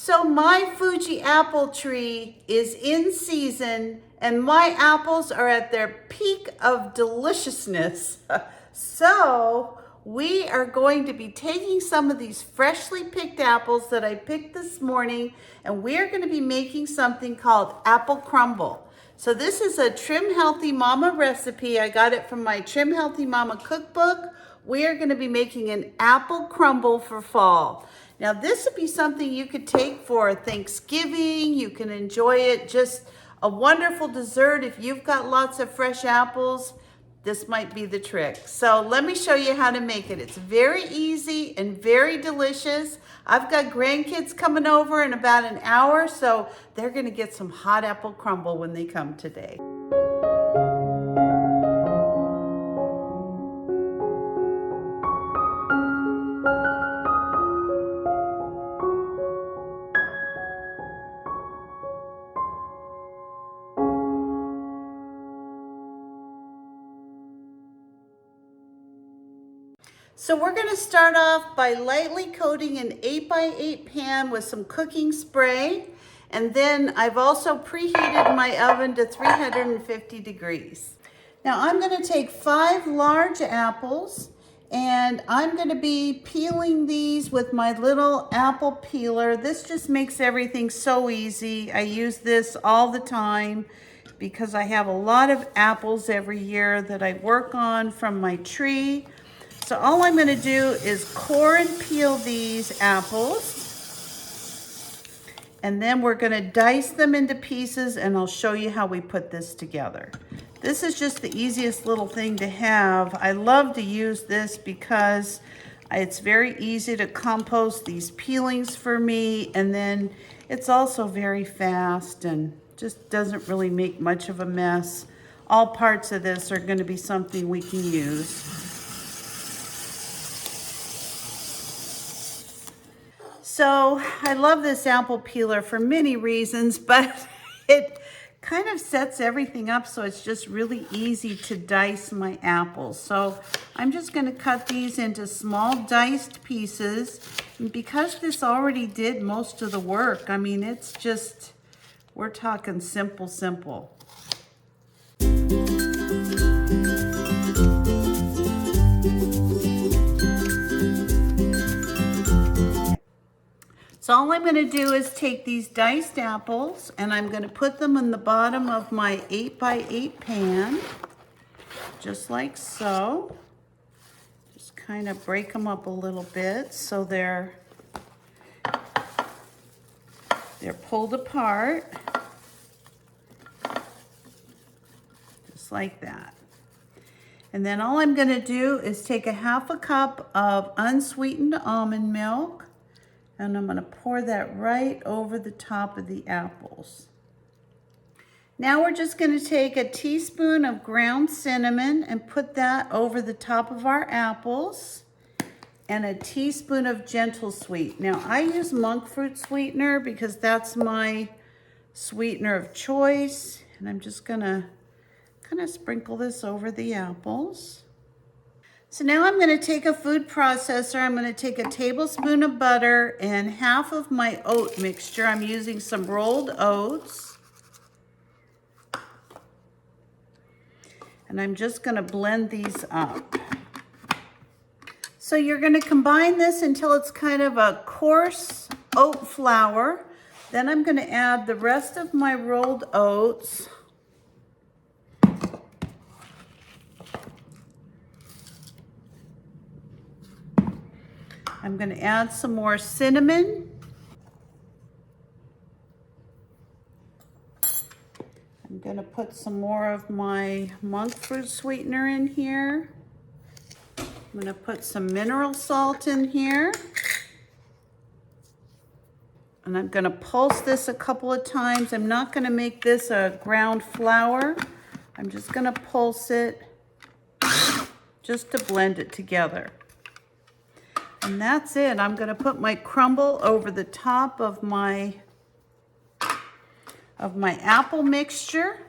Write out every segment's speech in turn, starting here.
So my Fuji apple tree is in season and my apples are at their peak of deliciousness. So we are going to be taking some of these freshly picked apples that I picked this morning, and we are going to be making something called apple crumble. So this is a Trim Healthy Mama recipe. I got it from my Trim Healthy Mama cookbook. We are going to be making an apple crumble for fall. Now this would be something you could take for Thanksgiving. You can enjoy it, just a wonderful dessert. If you've got lots of fresh apples, this might be the trick. So let me show you how to make it. It's very easy and very delicious. I've got grandkids coming over in about an hour, so they're gonna get some hot apple crumble when they come today. So we're going to start off by lightly coating an 8x8 pan with some cooking spray. And then I've also preheated my oven to 350 degrees. Now I'm going to take 5 large apples and I'm going to be peeling these with my little apple peeler. This just makes everything so easy. I use this all the time because I have a lot of apples every year that I work on from my tree. So all I'm going to do is core and peel these apples, and then we're going to dice them into pieces, and I'll show you how we put this together. This is just the easiest little thing to have. I love to use this because it's very easy to compost these peelings for me, and then it's also very fast and just doesn't really make much of a mess. All parts of this are going to be something we can use. So I love this apple peeler for many reasons, but it kind of sets everything up so it's just really easy to dice my apples. So I'm just going to cut these into small diced pieces. And because this already did most of the work, I mean, it's just, we're talking simple. So all I'm going to do is take these diced apples and I'm going to put them in the bottom of my 8x8 pan, just like so. Just kind of break them up a little bit so they're pulled apart, just like that. And then all I'm going to do is take a 1/2 cup of unsweetened almond milk, and I'm going to pour that right over the top of the apples. Now we're just going to take a teaspoon of ground cinnamon and put that over the top of our apples, and a teaspoon of gentle sweet. Now I use monk fruit sweetener because that's my sweetener of choice, and I'm just going to kind of sprinkle this over the apples. So now I'm going to take a food processor. I'm going to take a tablespoon of butter and 1/2 of my oat mixture. I'm using some rolled oats. And I'm just going to blend these up. So you're going to combine this until it's kind of a coarse oat flour. Then I'm going to add the rest of my rolled oats. I'm going to add some more cinnamon. I'm going to put some more of my monk fruit sweetener in here. I'm going to put some mineral salt in here. And I'm going to pulse this a couple of times. I'm not going to make this a ground flour. I'm just going to pulse it just to blend it together. And that's it. I'm going to put my crumble over the top of my apple mixture.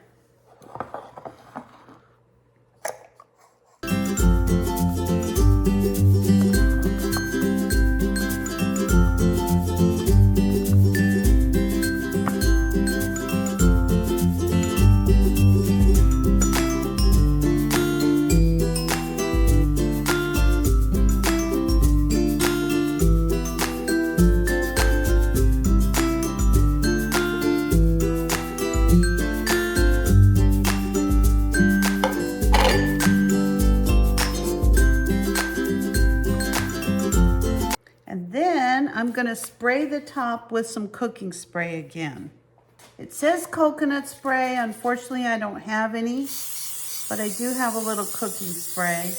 gonna spray the top with some cooking spray again. It says coconut spray. Unfortunately, I don't have any, but I do have a little cooking spray.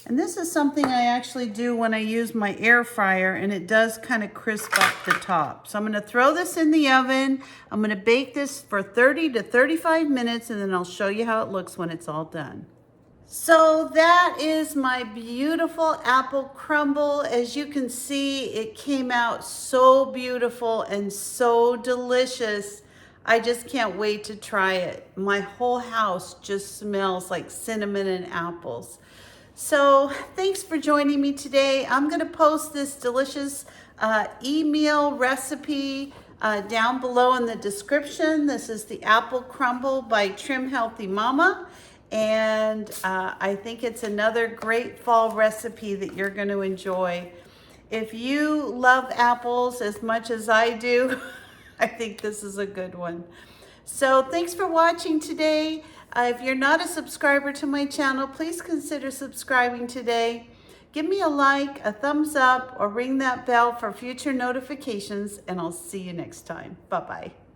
And this is something I actually do when I use my air fryer, and it does kind of crisp up the top. So I'm gonna throw this in the oven. I'm gonna bake this for 30 to 35 minutes, and then I'll show you how it looks when it's all done. So that is my beautiful apple crumble. As you can see, it came out so beautiful and so delicious. I just can't wait to try it. My whole house just smells like cinnamon and apples. So thanks for joining me today. I'm gonna post this delicious e-meal recipe down below in the description. This is the apple crumble by Trim Healthy Mama. And I think it's another great fall recipe that you're going to enjoy. If you love apples as much as I do, I think this is a good one. So thanks for watching today. If you're not a subscriber to my channel, please consider subscribing today. Give me a like, a thumbs up, or ring that bell for future notifications, and I'll see you next time. Bye-bye.